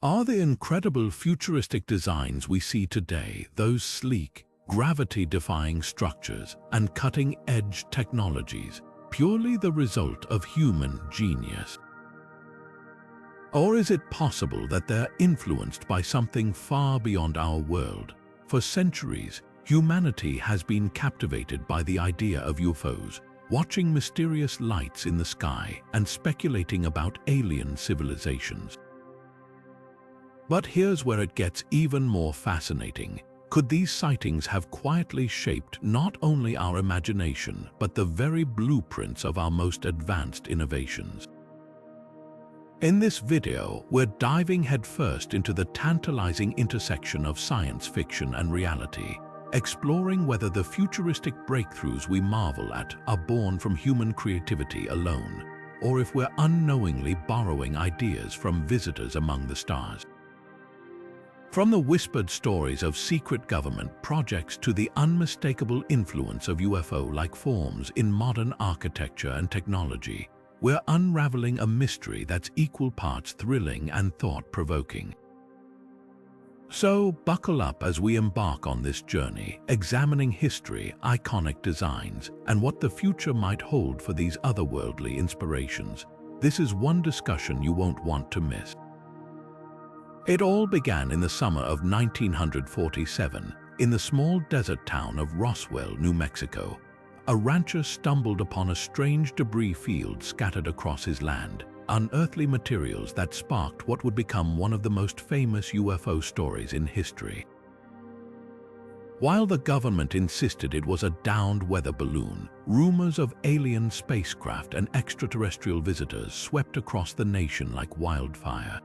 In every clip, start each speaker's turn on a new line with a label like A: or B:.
A: Are the incredible futuristic designs we see today, those sleek, gravity-defying structures and cutting-edge technologies, purely the result of human genius? Or is it possible that they're influenced by something far beyond our world? For centuries, humanity has been captivated by the idea of UFOs, watching mysterious lights in the sky and speculating about alien civilizations. But here's where it gets even more fascinating. Could these sightings have quietly shaped not only our imagination, but the very blueprints of our most advanced innovations? In this video, we're diving headfirst into the tantalizing intersection of science fiction and reality, exploring whether the futuristic breakthroughs we marvel at are born from human creativity alone, or if we're unknowingly borrowing ideas from visitors among the stars. From the whispered stories of secret government projects to the unmistakable influence of UFO-like forms in modern architecture and technology, we're unraveling a mystery that's equal parts thrilling and thought-provoking. So buckle up as we embark on this journey, examining history, iconic designs, and what the future might hold for these otherworldly inspirations. This is one discussion you won't want to miss. It all began in the summer of 1947, in the small desert town of Roswell, New Mexico. A rancher stumbled upon a strange debris field scattered across his land, unearthly materials that sparked what would become one of the most famous UFO stories in history. While the government insisted it was a downed weather balloon, rumors of alien spacecraft and extraterrestrial visitors swept across the nation like wildfire.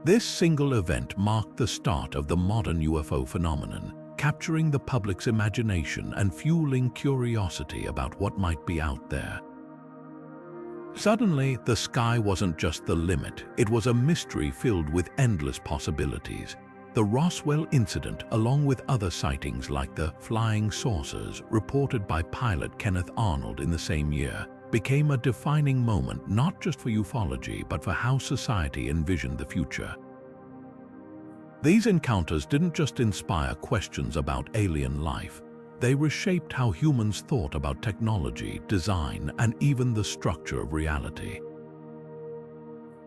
A: This single event marked the start of the modern UFO phenomenon, capturing the public's imagination and fueling curiosity about what might be out there. Suddenly, the sky wasn't just the limit, it was a mystery filled with endless possibilities. The Roswell Incident, along with other sightings like the flying saucers reported by pilot Kenneth Arnold in the same year, became a defining moment not just for ufology but for how society envisioned the future. These encounters didn't just inspire questions about alien life, they reshaped how humans thought about technology, design, and even the structure of reality.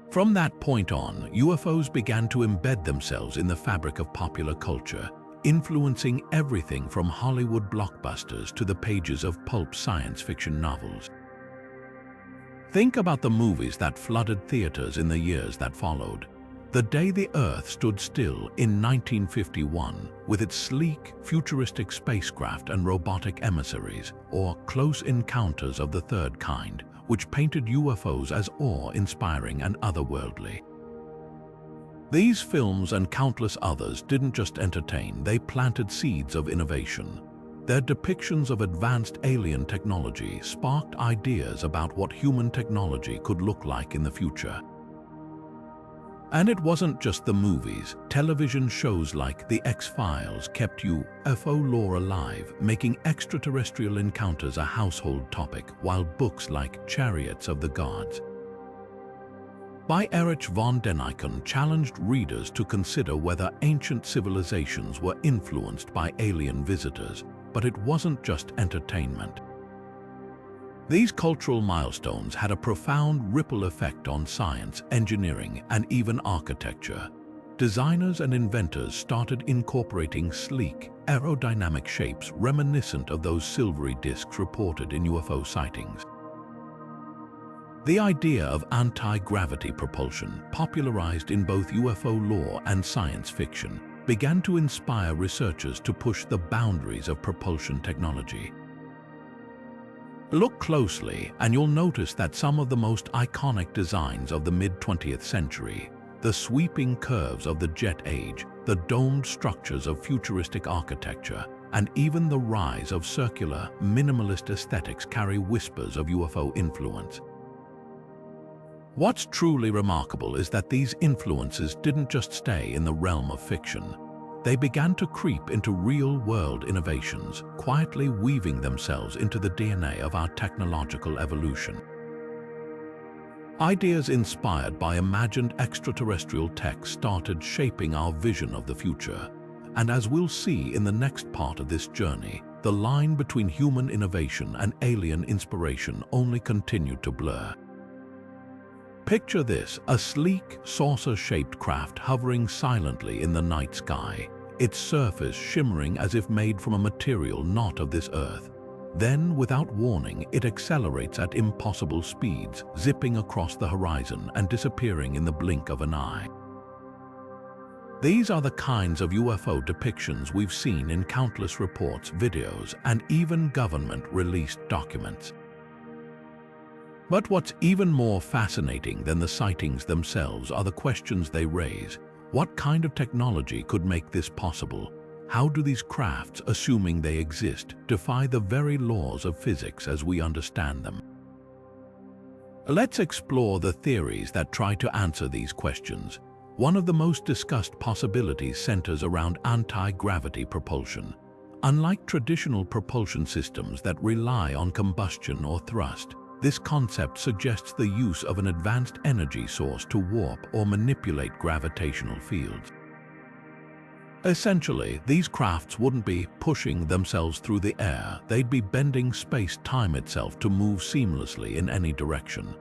A: From that point on, UFOs began to embed themselves in the fabric of popular culture, influencing everything from Hollywood blockbusters to the pages of pulp science fiction novels. Think about the movies that flooded theaters in the years that followed. The Day the Earth Stood Still in 1951, with its sleek, futuristic spacecraft and robotic emissaries, or Close Encounters of the Third Kind, which painted UFOs as awe-inspiring and otherworldly. These films and countless others didn't just entertain, they planted seeds of innovation. Their depictions of advanced alien technology sparked ideas about what human technology could look like in the future. And it wasn't just the movies. Television shows like The X-Files kept UFO lore alive, making extraterrestrial encounters a household topic, while books like Chariots of the Gods by Erich von Däniken challenged readers to consider whether ancient civilizations were influenced by alien visitors. But it wasn't just entertainment. These cultural milestones had a profound ripple effect on science, engineering, and even architecture. Designers and inventors started incorporating sleek, aerodynamic shapes reminiscent of those silvery discs reported in UFO sightings. The idea of anti-gravity propulsion, popularized in both UFO lore and science fiction, began to inspire researchers to push the boundaries of propulsion technology. Look closely and you'll notice that some of the most iconic designs of the mid-20th century, the sweeping curves of the jet age, the domed structures of futuristic architecture, and even the rise of circular, minimalist aesthetics carry whispers of UFO influence. What's truly remarkable is that these influences didn't just stay in the realm of fiction. They began to creep into real-world innovations, quietly weaving themselves into the DNA of our technological evolution. Ideas inspired by imagined extraterrestrial tech started shaping our vision of the future. And as we'll see in the next part of this journey, the line between human innovation and alien inspiration only continued to blur. Picture this, a sleek, saucer-shaped craft hovering silently in the night sky, its surface shimmering as if made from a material not of this earth. Then, without warning, it accelerates at impossible speeds, zipping across the horizon and disappearing in the blink of an eye. These are the kinds of UFO depictions we've seen in countless reports, videos, and even government-released documents. But what's even more fascinating than the sightings themselves are the questions they raise. What kind of technology could make this possible? How do these crafts, assuming they exist, defy the very laws of physics as we understand them? Let's explore the theories that try to answer these questions. One of the most discussed possibilities centers around anti-gravity propulsion. Unlike traditional propulsion systems that rely on combustion or thrust, this concept suggests the use of an advanced energy source to warp or manipulate gravitational fields. Essentially, these crafts wouldn't be pushing themselves through the air, they'd be bending space-time itself to move seamlessly in any direction.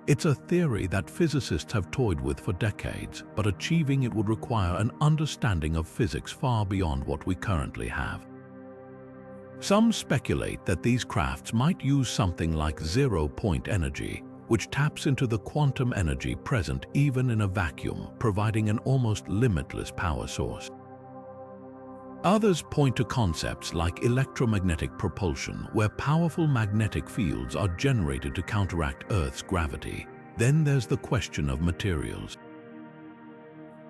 A: It's a theory that physicists have toyed with for decades, but achieving it would require an understanding of physics far beyond what we currently have. Some speculate that these crafts might use something like zero-point energy, which taps into the quantum energy present even in a vacuum, providing an almost limitless power source. Others point to concepts like electromagnetic propulsion, where powerful magnetic fields are generated to counteract Earth's gravity. Then there's the question of materials.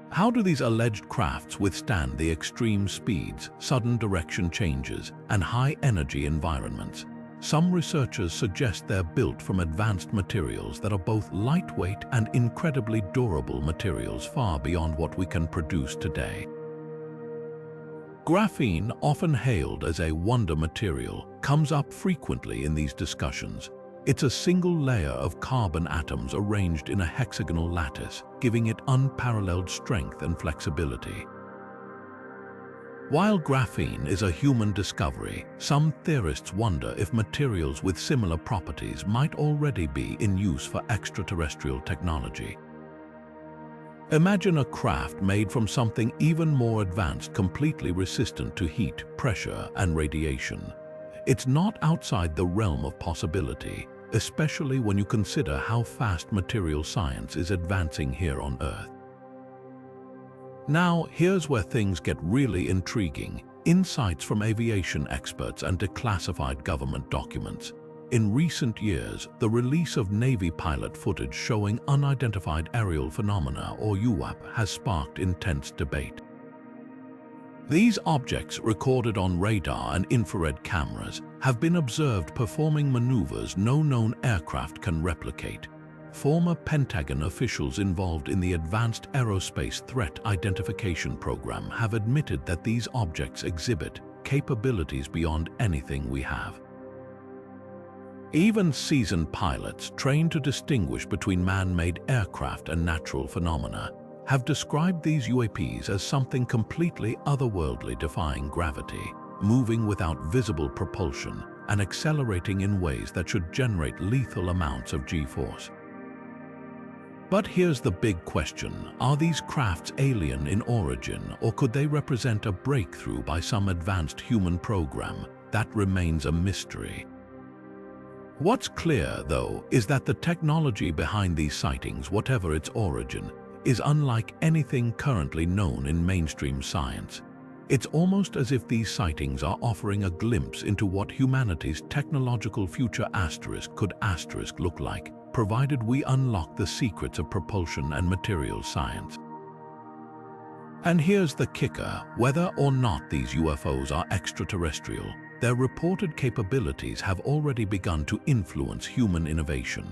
A: How do these alleged crafts withstand the extreme speeds, sudden direction changes, and high-energy environments? Some researchers suggest they're built from advanced materials that are both lightweight and incredibly durable materials far beyond what we can produce today. Graphene, often hailed as a wonder material, comes up frequently in these discussions. It's a single layer of carbon atoms arranged in a hexagonal lattice, giving it unparalleled strength and flexibility. While graphene is a human discovery, some theorists wonder if materials with similar properties might already be in use for extraterrestrial technology. Imagine a craft made from something even more advanced, completely resistant to heat, pressure, and radiation. It's not outside the realm of possibility, especially when you consider how fast material science is advancing here on Earth. Now, here's where things get really intriguing. Insights from aviation experts and declassified government documents. In recent years, the release of Navy pilot footage showing unidentified aerial phenomena, or UAP, has sparked intense debate. These objects, recorded on radar and infrared cameras, have been observed performing maneuvers no known aircraft can replicate. Former Pentagon officials involved in the Advanced Aerospace Threat Identification Program have admitted that these objects exhibit capabilities beyond anything we have. Even seasoned pilots, trained to distinguish between man-made aircraft and natural phenomena, have described these UAPs as something completely otherworldly, defying gravity, moving without visible propulsion, and accelerating in ways that should generate lethal amounts of G-force. But here's the big question: are these crafts alien in origin, or could they represent a breakthrough by some advanced human program? That remains a mystery. What's clear, though, is that the technology behind these sightings, whatever its origin, is unlike anything currently known in mainstream science. It's almost as if these sightings are offering a glimpse into what humanity's technological future could look like, provided we unlock the secrets of propulsion and materials science. And here's the kicker: whether or not these UFOs are extraterrestrial, their reported capabilities have already begun to influence human innovation.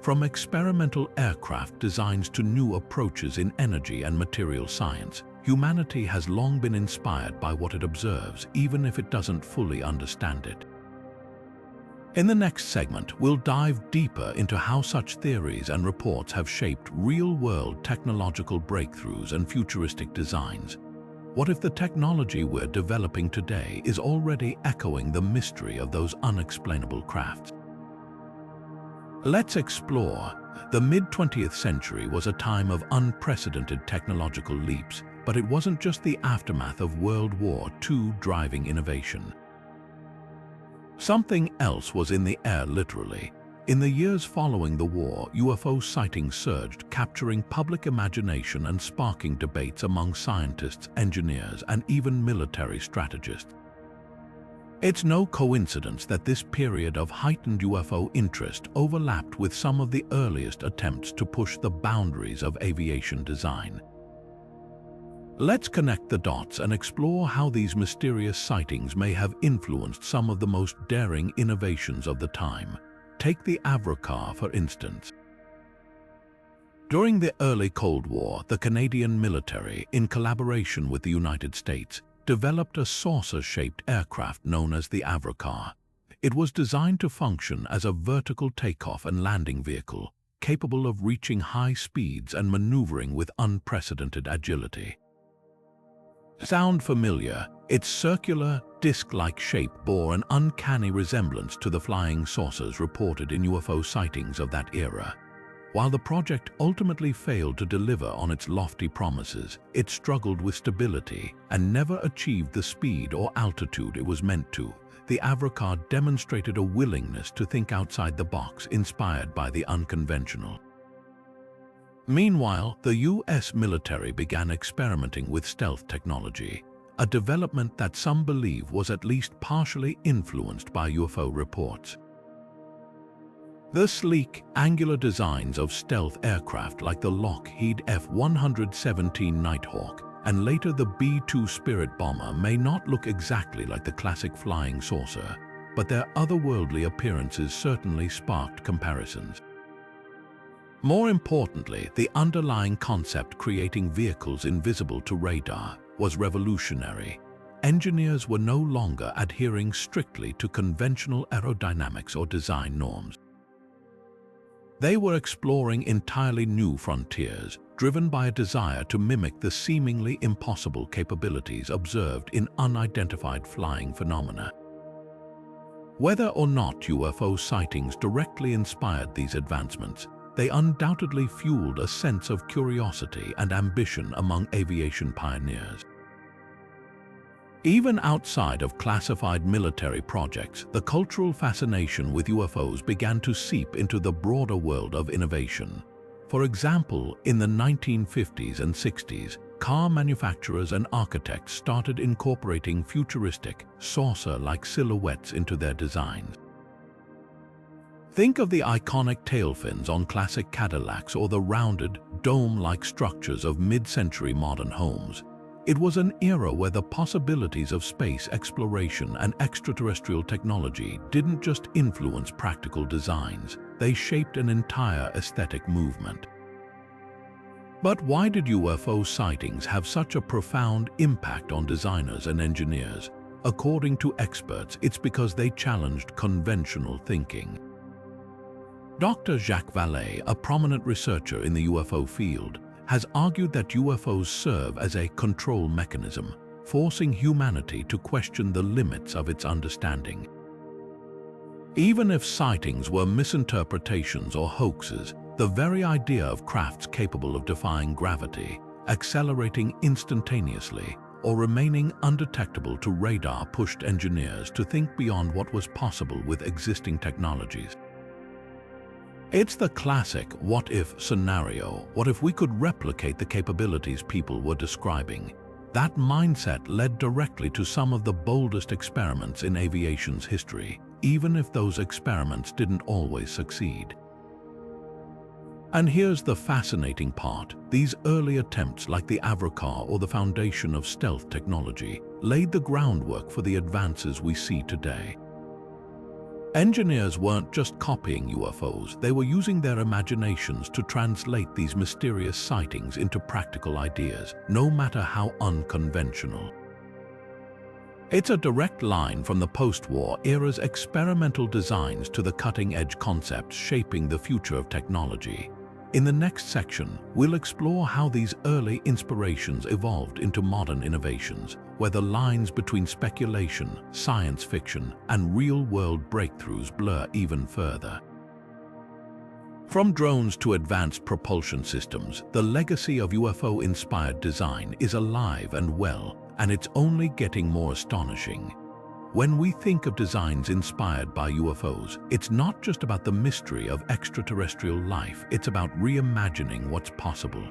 A: From experimental aircraft designs to new approaches in energy and material science, humanity has long been inspired by what it observes, even if it doesn't fully understand it. In the next segment, we'll dive deeper into how such theories and reports have shaped real-world technological breakthroughs and futuristic designs. What if the technology we're developing today is already echoing the mystery of those unexplainable crafts? Let's explore. The mid-20th century was a time of unprecedented technological leaps, but it wasn't just the aftermath of World War II driving innovation. Something else was in the air, literally. In the years following the war, UFO sightings surged, capturing public imagination and sparking debates among scientists, engineers, and even military strategists. It's no coincidence that this period of heightened UFO interest overlapped with some of the earliest attempts to push the boundaries of aviation design. Let's connect the dots and explore how these mysterious sightings may have influenced some of the most daring innovations of the time. Take the Avrocar, for instance. During the early Cold War, the Canadian military, in collaboration with the United States, developed a saucer-shaped aircraft known as the Avrocar. It was designed to function as a vertical takeoff and landing vehicle, capable of reaching high speeds and maneuvering with unprecedented agility. Sound familiar? Its circular, disc-like shape bore an uncanny resemblance to the flying saucers reported in UFO sightings of that era. While the project ultimately failed to deliver on its lofty promises, it struggled with stability and never achieved the speed or altitude it was meant to. The Avrocar demonstrated a willingness to think outside the box, inspired by the unconventional. Meanwhile, the US military began experimenting with stealth technology, a development that some believe was at least partially influenced by UFO reports. The sleek, angular designs of stealth aircraft like the Lockheed F-117 Nighthawk and later the B-2 Spirit bomber may not look exactly like the classic flying saucer, but their otherworldly appearances certainly sparked comparisons. More importantly, the underlying concept, creating vehicles invisible to radar, was revolutionary. Engineers were no longer adhering strictly to conventional aerodynamics or design norms. They were exploring entirely new frontiers, driven by a desire to mimic the seemingly impossible capabilities observed in unidentified flying phenomena. Whether or not UFO sightings directly inspired these advancements, they undoubtedly fueled a sense of curiosity and ambition among aviation pioneers. Even outside of classified military projects, the cultural fascination with UFOs began to seep into the broader world of innovation. For example, in the 1950s and 60s, car manufacturers and architects started incorporating futuristic, saucer-like silhouettes into their designs. Think of the iconic tail fins on classic Cadillacs or the rounded, dome-like structures of mid-century modern homes. It was an era where the possibilities of space exploration and extraterrestrial technology didn't just influence practical designs, they shaped an entire aesthetic movement. But why did UFO sightings have such a profound impact on designers and engineers? According to experts, it's because they challenged conventional thinking. Dr. Jacques Vallée, a prominent researcher in the UFO field, has argued that UFOs serve as a control mechanism, forcing humanity to question the limits of its understanding. Even if sightings were misinterpretations or hoaxes, the very idea of crafts capable of defying gravity, accelerating instantaneously, or remaining undetectable to radar pushed engineers to think beyond what was possible with existing technologies. It's the classic what-if scenario. What if we could replicate the capabilities people were describing? That mindset led directly to some of the boldest experiments in aviation's history, even if those experiments didn't always succeed. And here's the fascinating part. These early attempts, like the Avrocar or the foundation of stealth technology, laid the groundwork for the advances we see today. Engineers weren't just copying UFOs, they were using their imaginations to translate these mysterious sightings into practical ideas, no matter how unconventional. It's a direct line from the post-war era's experimental designs to the cutting-edge concepts shaping the future of technology. In the next section, we'll explore how these early inspirations evolved into modern innovations, where the lines between speculation, science fiction, and real-world breakthroughs blur even further. From drones to advanced propulsion systems, the legacy of UFO-inspired design is alive and well, and it's only getting more astonishing. When we think of designs inspired by UFOs, it's not just about the mystery of extraterrestrial life, it's about reimagining what's possible.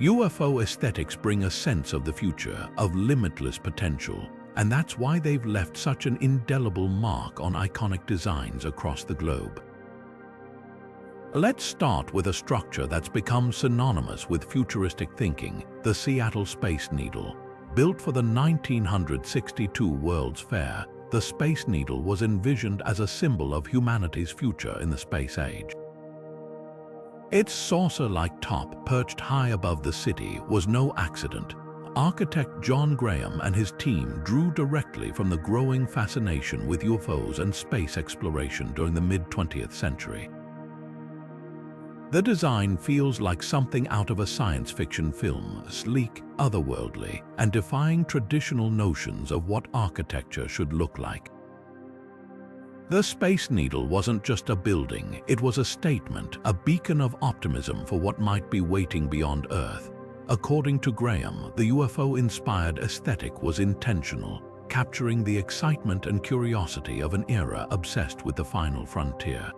A: UFO aesthetics bring a sense of the future, of limitless potential, and that's why they've left such an indelible mark on iconic designs across the globe. Let's start with a structure that's become synonymous with futuristic thinking, the Seattle Space Needle. Built for the 1962 World's Fair, the Space Needle was envisioned as a symbol of humanity's future in the space age. Its saucer-like top, perched high above the city, was no accident. Architect John Graham and his team drew directly from the growing fascination with UFOs and space exploration during the mid-20th century. The design feels like something out of a science fiction film, sleek, otherworldly, and defying traditional notions of what architecture should look like. The Space Needle wasn't just a building, it was a statement, a beacon of optimism for what might be waiting beyond Earth. According to Graham, the UFO-inspired aesthetic was intentional, capturing the excitement and curiosity of an era obsessed with the final frontier.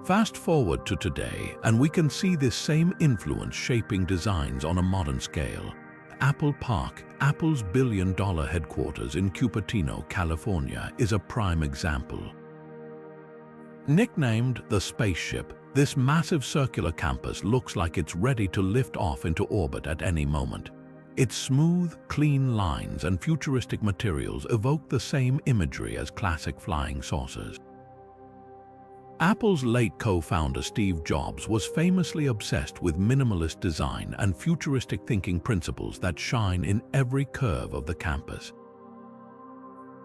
A: Fast forward to today, and we can see this same influence shaping designs on a modern scale. Apple Park, Apple's billion-dollar headquarters in Cupertino, California, is a prime example. Nicknamed the spaceship, this massive circular campus looks like it's ready to lift off into orbit at any moment. Its smooth, clean lines and futuristic materials evoke the same imagery as classic flying saucers. Apple's late co-founder Steve Jobs was famously obsessed with minimalist design and futuristic thinking principles that shine in every curve of the campus.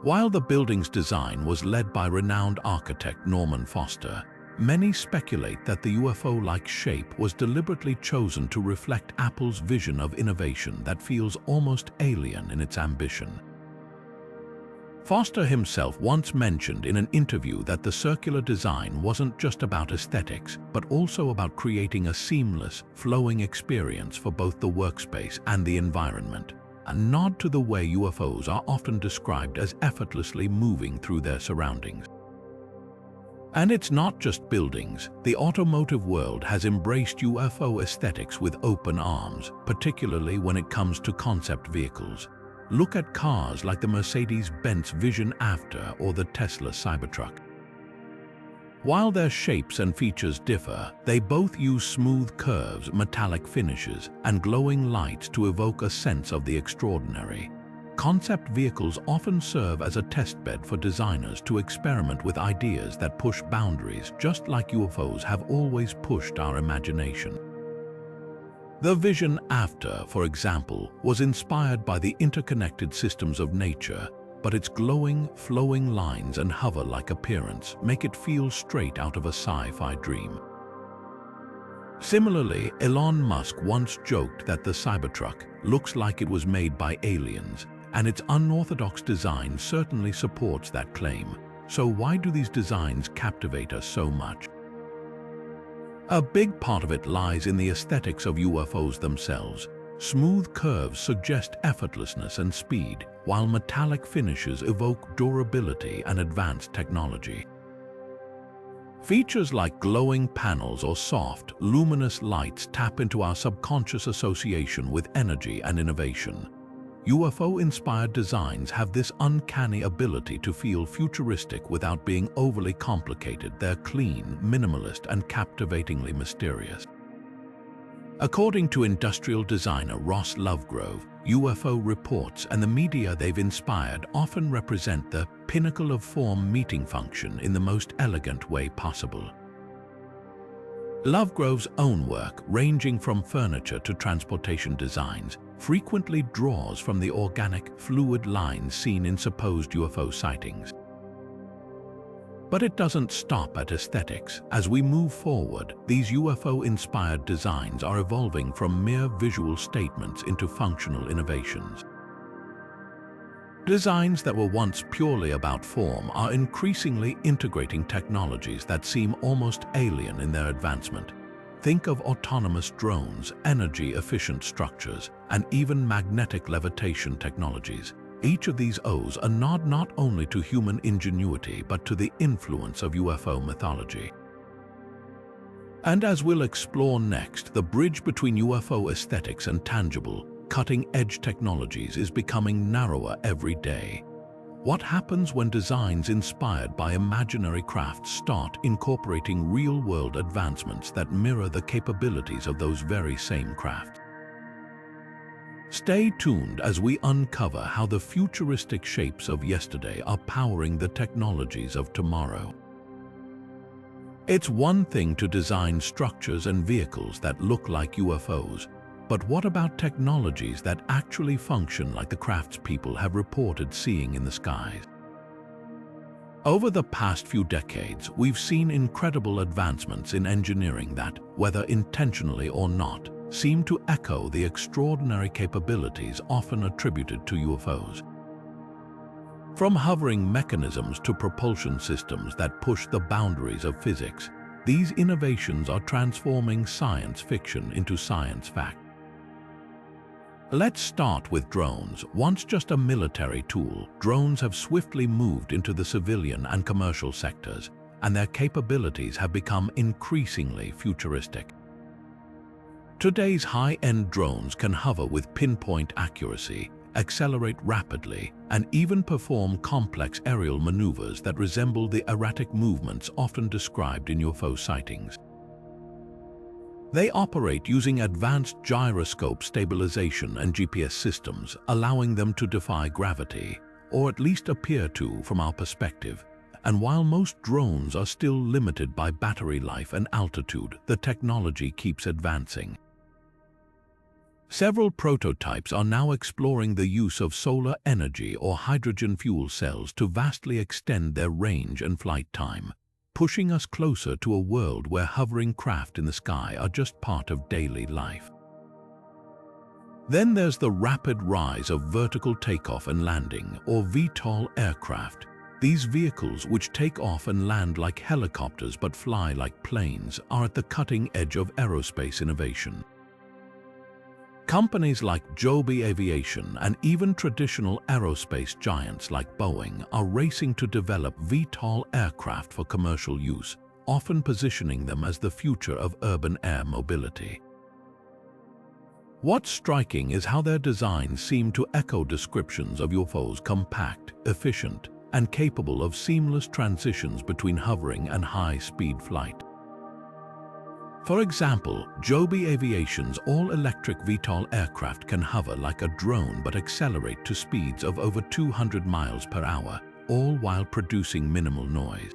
A: While the building's design was led by renowned architect Norman Foster, many speculate that the UFO-like shape was deliberately chosen to reflect Apple's vision of innovation that feels almost alien in its ambition. Foster himself once mentioned in an interview that the circular design wasn't just about aesthetics, but also about creating a seamless, flowing experience for both the workspace and the environment, a nod to the way UFOs are often described as effortlessly moving through their surroundings. And it's not just buildings. The automotive world has embraced UFO aesthetics with open arms, particularly when it comes to concept vehicles. Look at cars like the Mercedes-Benz Vision After or the Tesla Cybertruck. While their shapes and features differ, they both use smooth curves, metallic finishes, and glowing lights to evoke a sense of the extraordinary. Concept vehicles often serve as a testbed for designers to experiment with ideas that push boundaries, just like UFOs have always pushed our imagination. The Vision After, for example, was inspired by the interconnected systems of nature, but its glowing, flowing lines and hover-like appearance make it feel straight out of a sci-fi dream. Similarly, Elon Musk once joked that the Cybertruck looks like it was made by aliens, and its unorthodox design certainly supports that claim. So why do these designs captivate us so much? A big part of it lies in the aesthetics of UFOs themselves. Smooth curves suggest effortlessness and speed, while metallic finishes evoke durability and advanced technology. Features like glowing panels or soft, luminous lights tap into our subconscious association with energy and innovation. UFO-inspired designs have this uncanny ability to feel futuristic without being overly complicated. They're clean, minimalist, and captivatingly mysterious. According to industrial designer Ross Lovegrove, UFO reports and the media they've inspired often represent the pinnacle of form meeting function in the most elegant way possible. Lovegrove's own work, ranging from furniture to transportation designs, frequently draws from the organic, fluid lines seen in supposed UFO sightings. But it doesn't stop at aesthetics. As we move forward, these UFO-inspired designs are evolving from mere visual statements into functional innovations. Designs that were once purely about form are increasingly integrating technologies that seem almost alien in their advancement. Think of autonomous drones, energy-efficient structures, and even magnetic levitation technologies. Each of these owes a nod not only to human ingenuity but to the influence of UFO mythology. And as we'll explore next, the bridge between UFO aesthetics and tangible, cutting-edge technologies is becoming narrower every day. What happens when designs inspired by imaginary crafts start incorporating real-world advancements that mirror the capabilities of those very same crafts? Stay tuned as we uncover how the futuristic shapes of yesterday are powering the technologies of tomorrow. It's one thing to design structures and vehicles that look like UFOs, but what about technologies that actually function like the craftspeople have reported seeing in the skies? Over the past few decades, we've seen incredible advancements in engineering that, whether intentionally or not, seem to echo the extraordinary capabilities often attributed to UFOs. From hovering mechanisms to propulsion systems that push the boundaries of physics, these innovations are transforming science fiction into science fact. Let's start with drones. Once just a military tool, drones have swiftly moved into the civilian and commercial sectors, and their capabilities have become increasingly futuristic. Today's high-end drones can hover with pinpoint accuracy, accelerate rapidly, and even perform complex aerial maneuvers that resemble the erratic movements often described in UFO sightings. They operate using advanced gyroscope stabilization and GPS systems, allowing them to defy gravity, or at least appear to from our perspective. And while most drones are still limited by battery life and altitude, the technology keeps advancing. Several prototypes are now exploring the use of solar energy or hydrogen fuel cells to vastly extend their range and flight time, pushing us closer to a world where hovering craft in the sky are just part of daily life. Then there's the rapid rise of vertical takeoff and landing, or VTOL aircraft. These vehicles, which take off and land like helicopters but fly like planes, are at the cutting edge of aerospace innovation. Companies like Joby Aviation and even traditional aerospace giants like Boeing are racing to develop VTOL aircraft for commercial use, often positioning them as the future of urban air mobility. What's striking is how their designs seem to echo descriptions of UFOs: compact, efficient, and capable of seamless transitions between hovering and high-speed flight. For example, Joby Aviation's all-electric VTOL aircraft can hover like a drone but accelerate to speeds of over 200 miles per hour, all while producing minimal noise.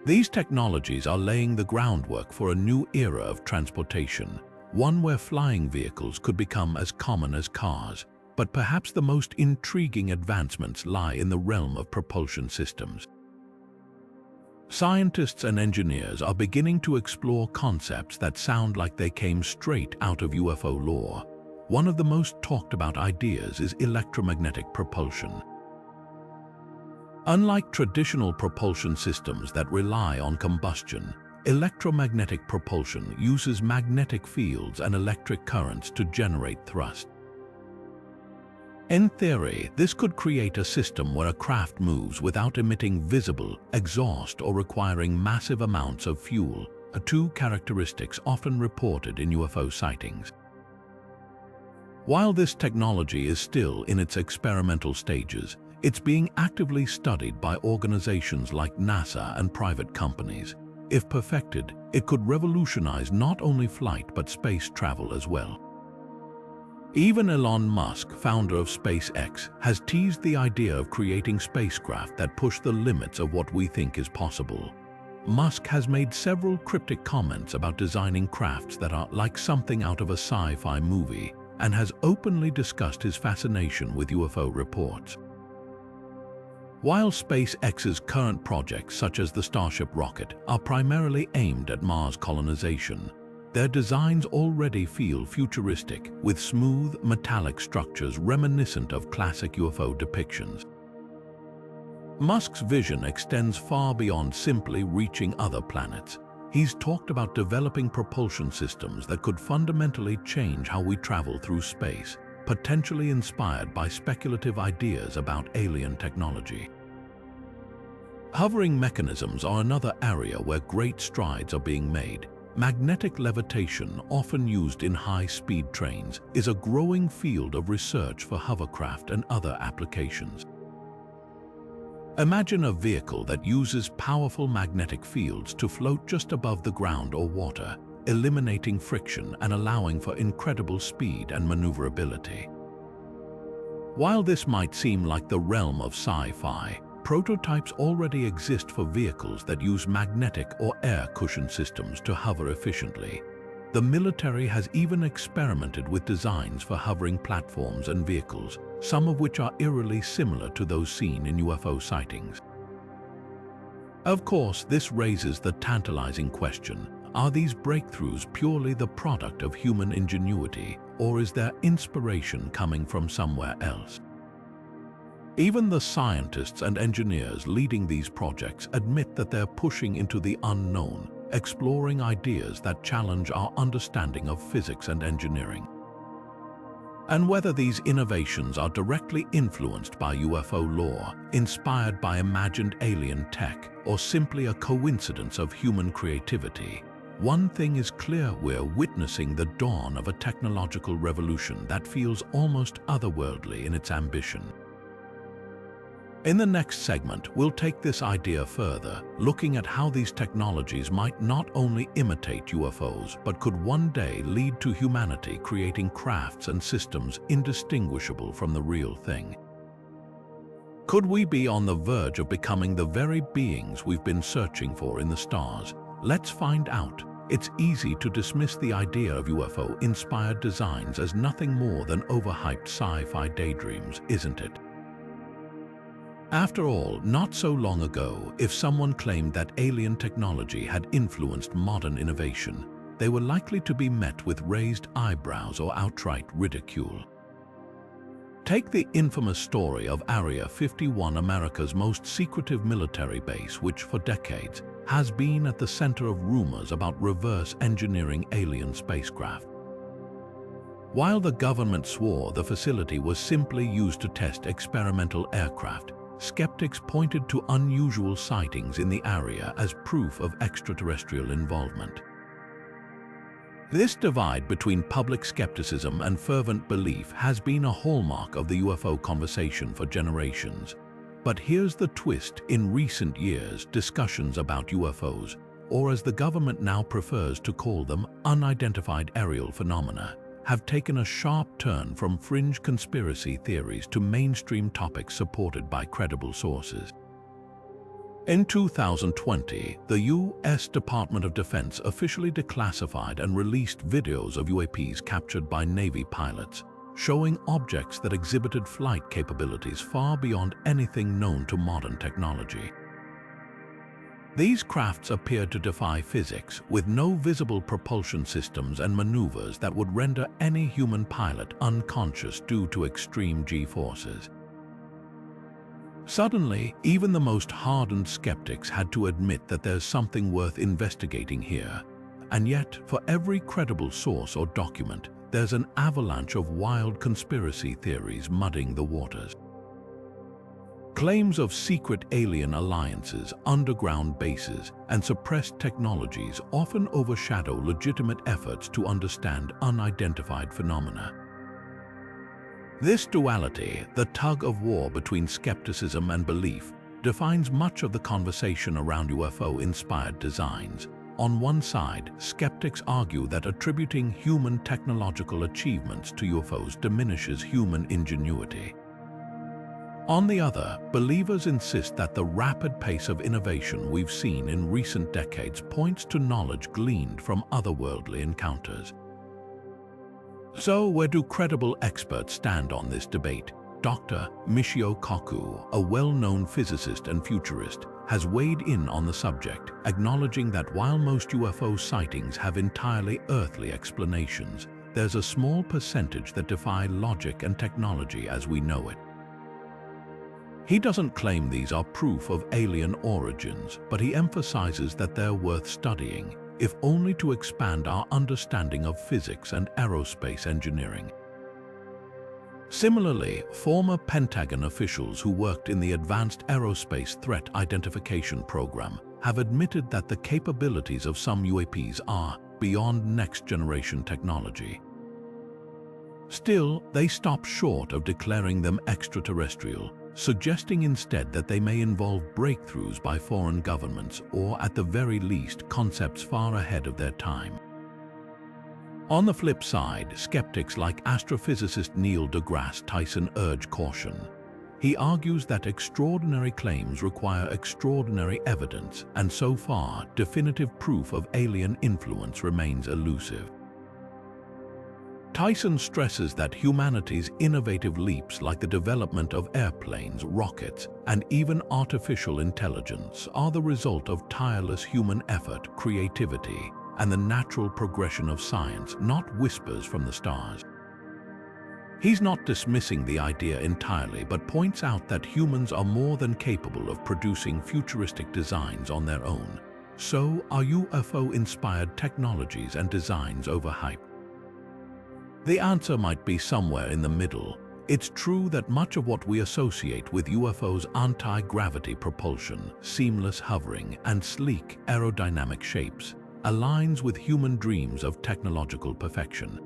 A: These technologies are laying the groundwork for a new era of transportation, one where flying vehicles could become as common as cars. But perhaps the most intriguing advancements lie in the realm of propulsion systems. Scientists and engineers are beginning to explore concepts that sound like they came straight out of UFO lore. One of the most talked about ideas is electromagnetic propulsion. Unlike traditional propulsion systems that rely on combustion, electromagnetic propulsion uses magnetic fields and electric currents to generate thrust. In theory, this could create a system where a craft moves without emitting visible exhaust or requiring massive amounts of fuel, two characteristics often reported in UFO sightings. While this technology is still in its experimental stages, it's being actively studied by organizations like NASA and private companies. If perfected, it could revolutionize not only flight but space travel as well. Even Elon Musk, founder of SpaceX, has teased the idea of creating spacecraft that push the limits of what we think is possible. Musk has made several cryptic comments about designing crafts that are like something out of a sci-fi movie and has openly discussed his fascination with UFO reports. While SpaceX's current projects, such as the Starship rocket, are primarily aimed at Mars colonization, their designs already feel futuristic, with smooth, metallic structures reminiscent of classic UFO depictions. Musk's vision extends far beyond simply reaching other planets. He's talked about developing propulsion systems that could fundamentally change how we travel through space, potentially inspired by speculative ideas about alien technology. Hovering mechanisms are another area where great strides are being made. Magnetic levitation, often used in high-speed trains, is a growing field of research for hovercraft and other applications. Imagine a vehicle that uses powerful magnetic fields to float just above the ground or water, eliminating friction and allowing for incredible speed and maneuverability. While this might seem like the realm of sci-fi, prototypes already exist for vehicles that use magnetic or air cushion systems to hover efficiently. The military has even experimented with designs for hovering platforms and vehicles, some of which are eerily similar to those seen in UFO sightings. Of course, this raises the tantalizing question: are these breakthroughs purely the product of human ingenuity, or is their inspiration coming from somewhere else? Even the scientists and engineers leading these projects admit that they're pushing into the unknown, exploring ideas that challenge our understanding of physics and engineering. And whether these innovations are directly influenced by UFO lore, inspired by imagined alien tech, or simply a coincidence of human creativity, one thing is clear: we're witnessing the dawn of a technological revolution that feels almost otherworldly in its ambition. In the next segment, we'll take this idea further, looking at how these technologies might not only imitate UFOs, but could one day lead to humanity creating crafts and systems indistinguishable from the real thing. Could we be on the verge of becoming the very beings we've been searching for in the stars? Let's find out. It's easy to dismiss the idea of UFO-inspired designs as nothing more than overhyped sci-fi daydreams, isn't it? After all, not so long ago, if someone claimed that alien technology had influenced modern innovation, they were likely to be met with raised eyebrows or outright ridicule. Take the infamous story of Area 51, America's most secretive military base, which for decades has been at the center of rumors about reverse engineering alien spacecraft. While the government swore the facility was simply used to test experimental aircraft, skeptics pointed to unusual sightings in the area as proof of extraterrestrial involvement. This divide between public skepticism and fervent belief has been a hallmark of the UFO conversation for generations. But here's the twist: in recent years, discussions about UFOs, or as the government now prefers to call them, unidentified aerial phenomena, have taken a sharp turn from fringe conspiracy theories to mainstream topics supported by credible sources. In 2020, the U.S. Department of Defense officially declassified and released videos of UAPs captured by Navy pilots, showing objects that exhibited flight capabilities far beyond anything known to modern technology. These crafts appeared to defy physics, with no visible propulsion systems and maneuvers that would render any human pilot unconscious due to extreme G-forces. Suddenly, even the most hardened skeptics had to admit that there's something worth investigating here. And yet, for every credible source or document, there's an avalanche of wild conspiracy theories muddying the waters. Claims of secret alien alliances, underground bases, and suppressed technologies often overshadow legitimate efforts to understand unidentified phenomena. This duality, the tug-of-war between skepticism and belief, defines much of the conversation around UFO-inspired designs. On one side, skeptics argue that attributing human technological achievements to UFOs diminishes human ingenuity. On the other, believers insist that the rapid pace of innovation we've seen in recent decades points to knowledge gleaned from otherworldly encounters. So, where do credible experts stand on this debate? Dr. Michio Kaku, a well-known physicist and futurist, has weighed in on the subject, acknowledging that while most UFO sightings have entirely earthly explanations, there's a small percentage that defy logic and technology as we know it. He doesn't claim these are proof of alien origins, but he emphasizes that they're worth studying, if only to expand our understanding of physics and aerospace engineering. Similarly, former Pentagon officials who worked in the Advanced Aerospace Threat Identification Program have admitted that the capabilities of some UAPs are beyond next-generation technology. Still, they stop short of declaring them extraterrestrial, suggesting instead that they may involve breakthroughs by foreign governments or, at the very least, concepts far ahead of their time. On the flip side, skeptics like astrophysicist Neil deGrasse Tyson urge caution. He argues that extraordinary claims require extraordinary evidence, and so far, definitive proof of alien influence remains elusive. Tyson stresses that humanity's innovative leaps, like the development of airplanes, rockets, and even artificial intelligence, are the result of tireless human effort, creativity, and the natural progression of science, not whispers from the stars. He's not dismissing the idea entirely, but points out that humans are more than capable of producing futuristic designs on their own. So, are UFO-inspired technologies and designs overhyped? The answer might be somewhere in the middle. It's true that much of what we associate with UFOs' anti-gravity propulsion, seamless hovering, and sleek aerodynamic shapes aligns with human dreams of technological perfection.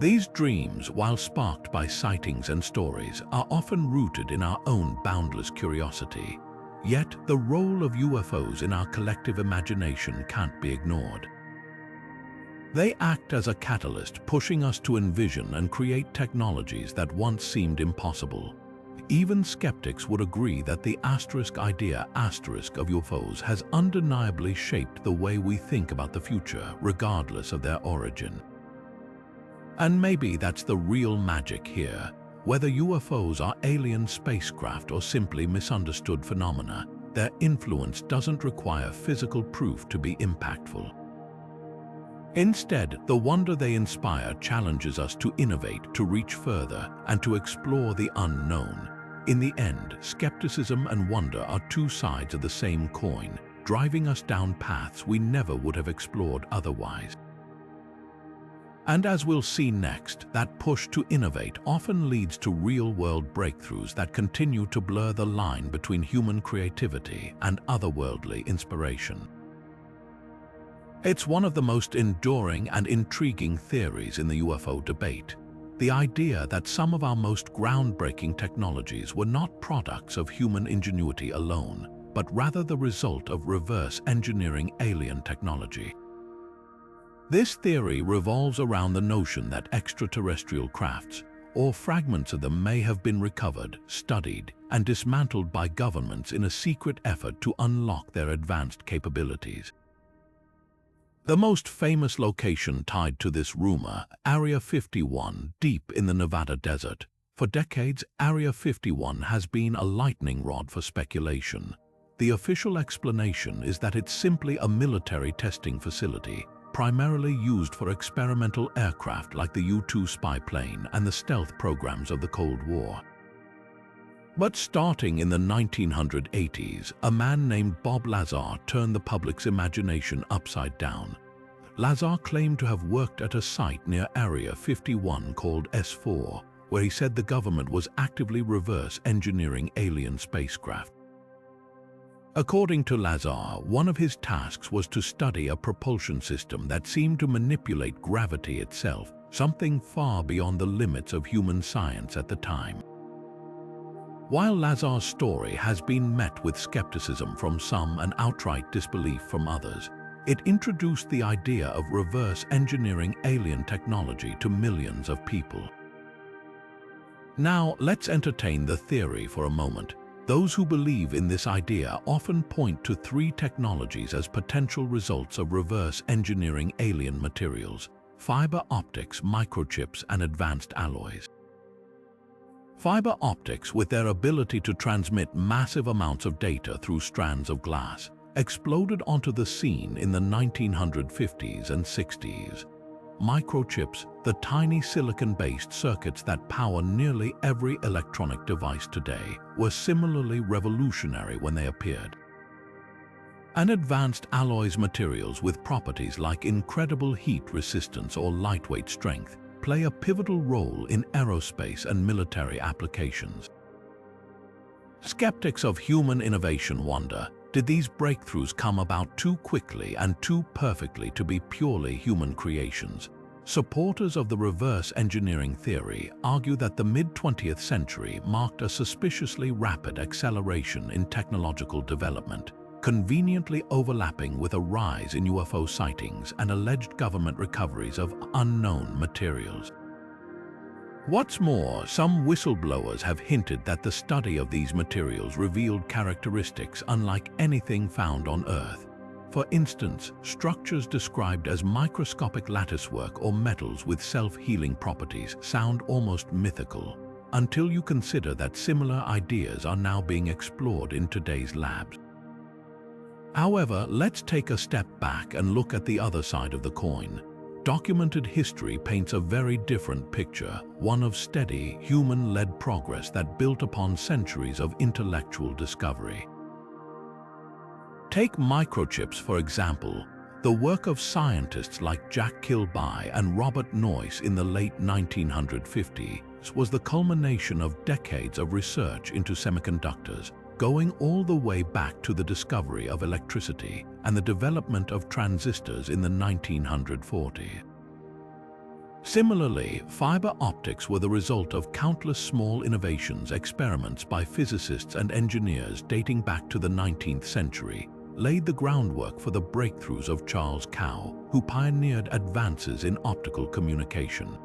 A: These dreams, while sparked by sightings and stories, are often rooted in our own boundless curiosity. Yet, the role of UFOs in our collective imagination can't be ignored. They act as a catalyst, pushing us to envision and create technologies that once seemed impossible. Even skeptics would agree that the idea of UFOs has undeniably shaped the way we think about the future, regardless of their origin. And maybe that's the real magic here. Whether UFOs are alien spacecraft or simply misunderstood phenomena, their influence doesn't require physical proof to be impactful. Instead, the wonder they inspire challenges us to innovate, to reach further, and to explore the unknown. In the end, skepticism and wonder are two sides of the same coin, driving us down paths we never would have explored otherwise. And as we'll see next, that push to innovate often leads to real-world breakthroughs that continue to blur the line between human creativity and otherworldly inspiration. It's one of the most enduring and intriguing theories in the UFO debate. The idea that some of our most groundbreaking technologies were not products of human ingenuity alone, but rather the result of reverse engineering alien technology. This theory revolves around the notion that extraterrestrial crafts, or fragments of them, may have been recovered, studied, and dismantled by governments in a secret effort to unlock their advanced capabilities. The most famous location tied to this rumor, Area 51, deep in the Nevada desert. For decades, Area 51 has been a lightning rod for speculation. The official explanation is that it's simply a military testing facility, primarily used for experimental aircraft like the U-2 spy plane and the stealth programs of the Cold War. But starting in the 1980s, a man named Bob Lazar turned the public's imagination upside down. Lazar claimed to have worked at a site near Area 51 called S4, where he said the government was actively reverse engineering alien spacecraft. According to Lazar, one of his tasks was to study a propulsion system that seemed to manipulate gravity itself, something far beyond the limits of human science at the time. While Lazar's story has been met with skepticism from some and outright disbelief from others, it introduced the idea of reverse engineering alien technology to millions of people. Now, let's entertain the theory for a moment. Those who believe in this idea often point to three technologies as potential results of reverse engineering alien materials: fiber optics, microchips, and advanced alloys. Fiber optics, with their ability to transmit massive amounts of data through strands of glass, exploded onto the scene in the 1950s and 60s. Microchips, the tiny silicon-based circuits that power nearly every electronic device today, were similarly revolutionary when they appeared. And advanced alloys, materials with properties like incredible heat resistance or lightweight strength, play a pivotal role in aerospace and military applications. Skeptics of human innovation wonder, did these breakthroughs come about too quickly and too perfectly to be purely human creations? Supporters of the reverse engineering theory argue that the mid-20th century marked a suspiciously rapid acceleration in technological development, conveniently overlapping with a rise in UFO sightings and alleged government recoveries of unknown materials. What's more, some whistleblowers have hinted that the study of these materials revealed characteristics unlike anything found on Earth. For instance, structures described as microscopic latticework or metals with self-healing properties sound almost mythical, until you consider that similar ideas are now being explored in today's labs. However, let's take a step back and look at the other side of the coin. Documented history paints a very different picture, one of steady, human-led progress that built upon centuries of intellectual discovery. Take microchips, for example. The work of scientists like Jack Kilby and Robert Noyce in the late 1950s was the culmination of decades of research into semiconductors, going all the way back to the discovery of electricity and the development of transistors in the 1940s. Similarly, fiber optics were the result of countless small innovations, experiments by physicists and engineers dating back to the 19th century, laid the groundwork for the breakthroughs of Charles Cow, who pioneered advances in optical communication.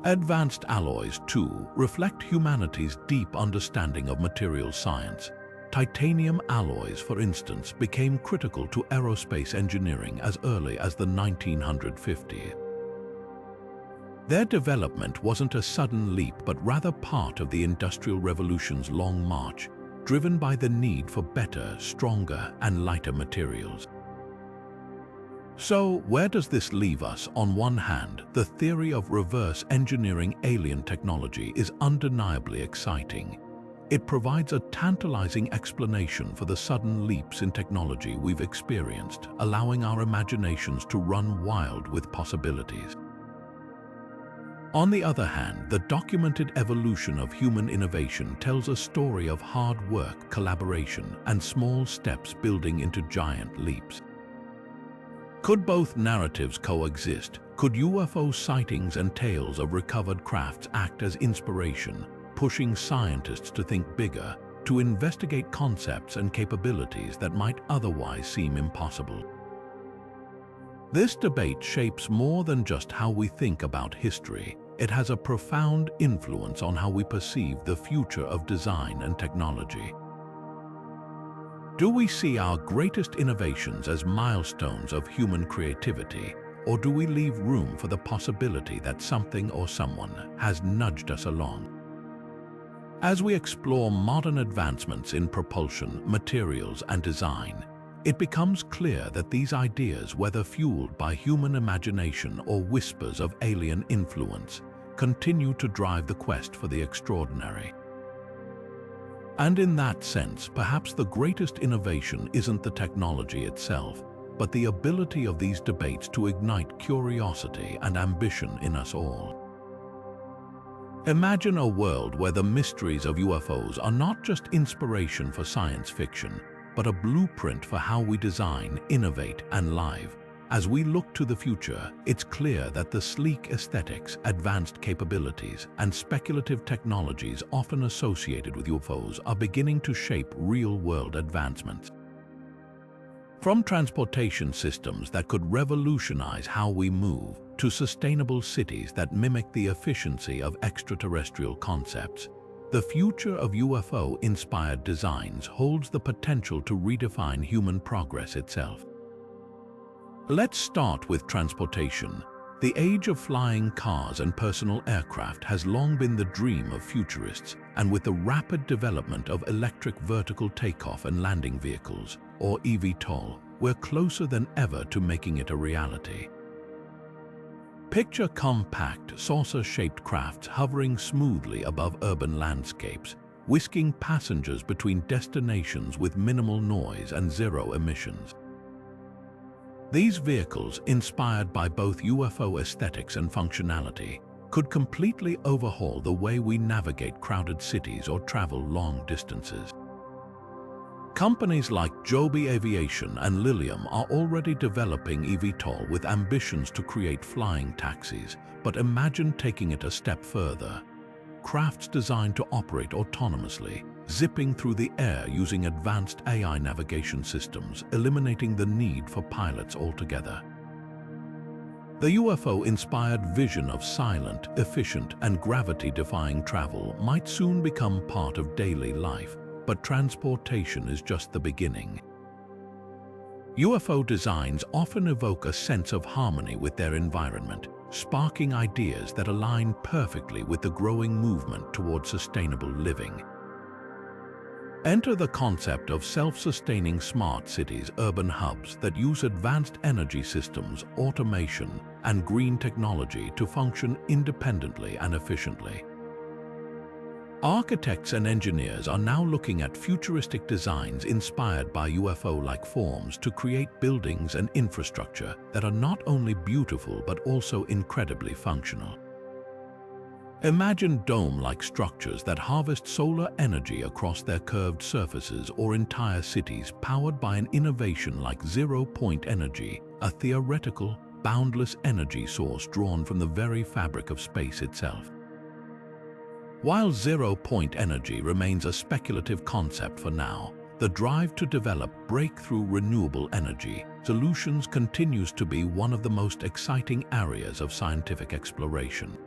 A: Advanced alloys, too, reflect humanity's deep understanding of materials science. Titanium alloys, for instance, became critical to aerospace engineering as early as the 1950s. Their development wasn't a sudden leap, but rather part of the Industrial Revolution's long march, driven by the need for better, stronger, and lighter materials. So, where does this leave us? On one hand, the theory of reverse engineering alien technology is undeniably exciting. It provides a tantalizing explanation for the sudden leaps in technology we've experienced, allowing our imaginations to run wild with possibilities. On the other hand, the documented evolution of human innovation tells a story of hard work, collaboration, and small steps building into giant leaps. Could both narratives coexist? Could UFO sightings and tales of recovered crafts act as inspiration, pushing scientists to think bigger, to investigate concepts and capabilities that might otherwise seem impossible? This debate shapes more than just how we think about history. It has a profound influence on how we perceive the future of design and technology. Do we see our greatest innovations as milestones of human creativity, or do we leave room for the possibility that something or someone has nudged us along? As we explore modern advancements in propulsion, materials, and design, it becomes clear that these ideas, whether fueled by human imagination or whispers of alien influence, continue to drive the quest for the extraordinary. And in that sense, perhaps the greatest innovation isn't the technology itself, but the ability of these debates to ignite curiosity and ambition in us all. Imagine a world where the mysteries of UFOs are not just inspiration for science fiction, but a blueprint for how we design, innovate, and live. As we look to the future, it's clear that the sleek aesthetics, advanced capabilities, and speculative technologies often associated with UFOs are beginning to shape real-world advancements. From transportation systems that could revolutionize how we move, to sustainable cities that mimic the efficiency of extraterrestrial concepts, the future of UFO-inspired designs holds the potential to redefine human progress itself. Let's start with transportation. The age of flying cars and personal aircraft has long been the dream of futurists, and with the rapid development of electric vertical takeoff and landing vehicles, or eVTOL, we're closer than ever to making it a reality. Picture compact, saucer-shaped crafts hovering smoothly above urban landscapes, whisking passengers between destinations with minimal noise and zero emissions. These vehicles, inspired by both UFO aesthetics and functionality, could completely overhaul the way we navigate crowded cities or travel long distances. Companies like Joby Aviation and Lilium are already developing eVTOL with ambitions to create flying taxis, but imagine taking it a step further. Crafts designed to operate autonomously, zipping through the air using advanced AI navigation systems, eliminating the need for pilots altogether. The UFO-inspired vision of silent, efficient, and gravity-defying travel might soon become part of daily life, but transportation is just the beginning. UFO designs often evoke a sense of harmony with their environment, sparking ideas that align perfectly with the growing movement toward sustainable living. Enter the concept of self-sustaining smart cities, urban hubs that use advanced energy systems, automation, and green technology to function independently and efficiently. Architects and engineers are now looking at futuristic designs inspired by UFO-like forms to create buildings and infrastructure that are not only beautiful but also incredibly functional. Imagine dome-like structures that harvest solar energy across their curved surfaces, or entire cities powered by an innovation like zero-point energy, a theoretical, boundless energy source drawn from the very fabric of space itself. While zero-point energy remains a speculative concept for now, the drive to develop breakthrough renewable energy solutions continues to be one of the most exciting areas of scientific exploration.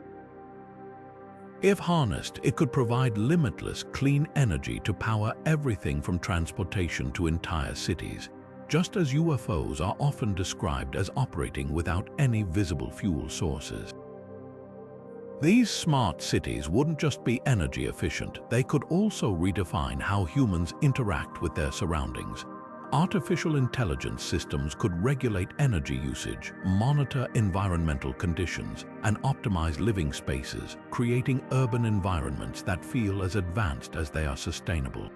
A: If harnessed, it could provide limitless, clean energy to power everything from transportation to entire cities, just as UFOs are often described as operating without any visible fuel sources. These smart cities wouldn't just be energy efficient, they could also redefine how humans interact with their surroundings. Artificial intelligence systems could regulate energy usage, monitor environmental conditions, and optimize living spaces, creating urban environments that feel as advanced as they are sustainable.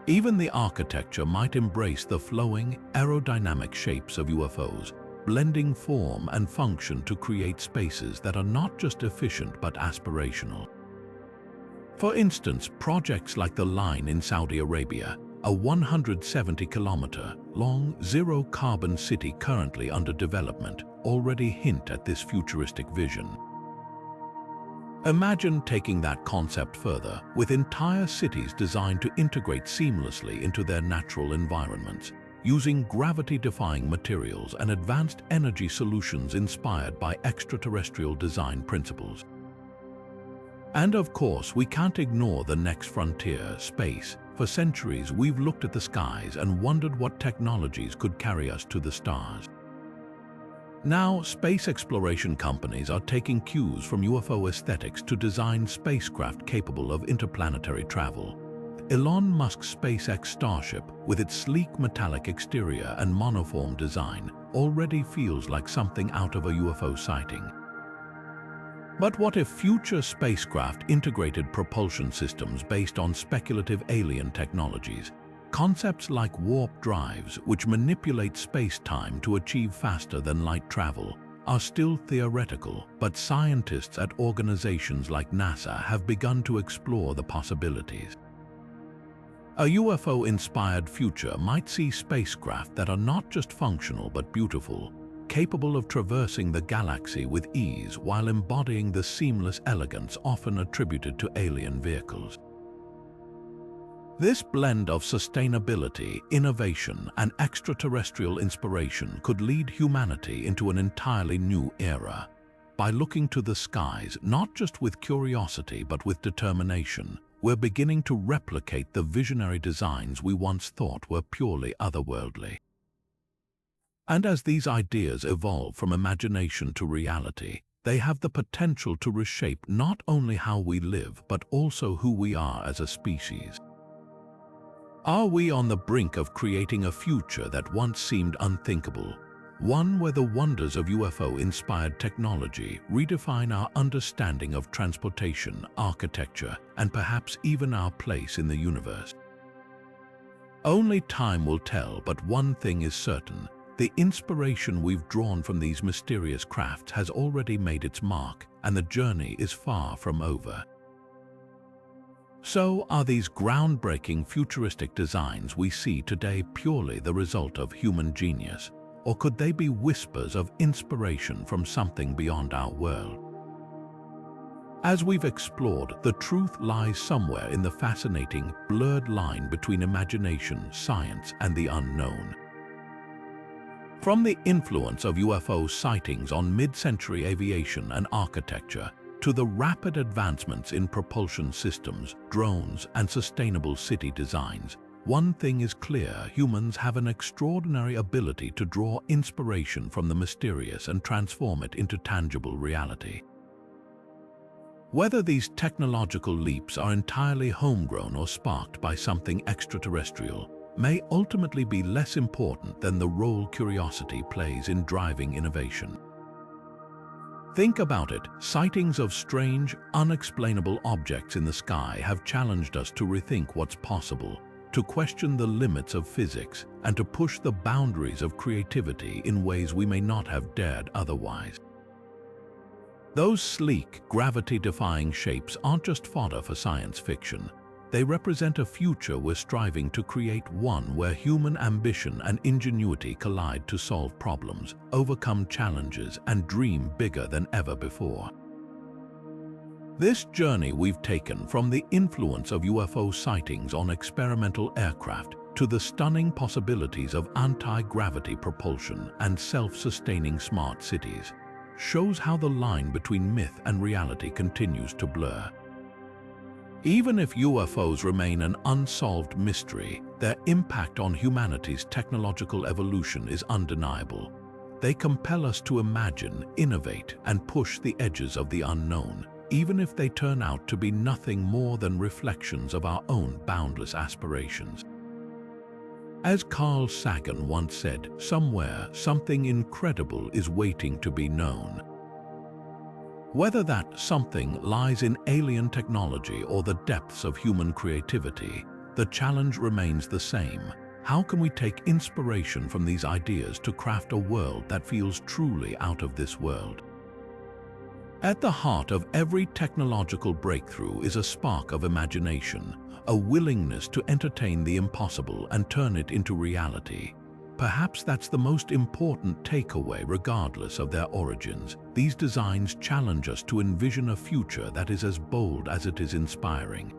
A: Even the architecture might embrace the flowing, aerodynamic shapes of UFOs, blending form and function to create spaces that are not just efficient but aspirational. For instance, projects like the Line in Saudi Arabia, a 170-kilometer-long, zero-carbon city currently under development, already hint at this futuristic vision. Imagine taking that concept further, with entire cities designed to integrate seamlessly into their natural environments, using gravity-defying materials and advanced energy solutions inspired by extraterrestrial design principles. And of course, we can't ignore the next frontier, space. For centuries, we've looked at the skies and wondered what technologies could carry us to the stars. Now, space exploration companies are taking cues from UFO aesthetics to design spacecraft capable of interplanetary travel. Elon Musk's SpaceX Starship, with its sleek metallic exterior and monoform design, already feels like something out of a UFO sighting. But what if future spacecraft integrated propulsion systems based on speculative alien technologies? Concepts like warp drives, which manipulate space-time to achieve faster-than-light travel, are still theoretical, but scientists at organizations like NASA have begun to explore the possibilities. A UFO-inspired future might see spacecraft that are not just functional but beautiful, capable of traversing the galaxy with ease while embodying the seamless elegance often attributed to alien vehicles. This blend of sustainability, innovation, and extraterrestrial inspiration could lead humanity into an entirely new era. By looking to the skies, not just with curiosity but with determination, we're beginning to replicate the visionary designs we once thought were purely otherworldly. And as these ideas evolve from imagination to reality, they have the potential to reshape not only how we live but also who we are as a species. Are we on the brink of creating a future that once seemed unthinkable? One where the wonders of UFO-inspired technology redefine our understanding of transportation, architecture, and perhaps even our place in the universe. Only time will tell, but one thing is certain: the inspiration we've drawn from these mysterious crafts has already made its mark, and the journey is far from over. So, are these groundbreaking futuristic designs we see today purely the result of human genius? Or could they be whispers of inspiration from something beyond our world? As we've explored, the truth lies somewhere in the fascinating, blurred line between imagination, science, and the unknown. From the influence of UFO sightings on mid-century aviation and architecture, to the rapid advancements in propulsion systems, drones, and sustainable city designs, one thing is clear: humans have an extraordinary ability to draw inspiration from the mysterious and transform it into tangible reality. Whether these technological leaps are entirely homegrown or sparked by something extraterrestrial may ultimately be less important than the role curiosity plays in driving innovation. Think about it: sightings of strange, unexplainable objects in the sky have challenged us to rethink what's possible, to question the limits of physics, and to push the boundaries of creativity in ways we may not have dared otherwise. Those sleek, gravity-defying shapes aren't just fodder for science fiction. They represent a future we're striving to create, one where human ambition and ingenuity collide to solve problems, overcome challenges, and dream bigger than ever before. This journey we've taken from the influence of UFO sightings on experimental aircraft to the stunning possibilities of anti-gravity propulsion and self-sustaining smart cities shows how the line between myth and reality continues to blur. Even if UFOs remain an unsolved mystery, their impact on humanity's technological evolution is undeniable. They compel us to imagine, innovate, and push the edges of the unknown, even if they turn out to be nothing more than reflections of our own boundless aspirations. As Carl Sagan once said, somewhere, something incredible is waiting to be known. Whether that something lies in alien technology or the depths of human creativity, the challenge remains the same. How can we take inspiration from these ideas to craft a world that feels truly out of this world? At the heart of every technological breakthrough is a spark of imagination, a willingness to entertain the impossible and turn it into reality. Perhaps that's the most important takeaway regardless of their origins. These designs challenge us to envision a future that is as bold as it is inspiring.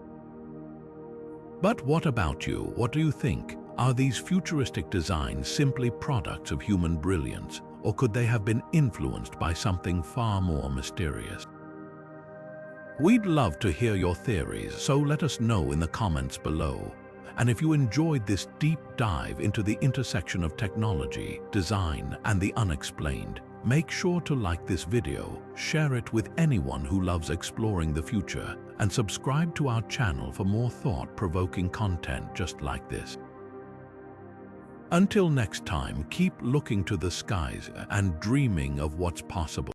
A: But what about you? What do you think? Are these futuristic designs simply products of human brilliance, or could they have been influenced by something far more mysterious? We'd love to hear your theories, so let us know in the comments below. And if you enjoyed this deep dive into the intersection of technology, design, and the unexplained, make sure to like this video, share it with anyone who loves exploring the future, and subscribe to our channel for more thought-provoking content just like this. Until next time, keep looking to the skies and dreaming of what's possible.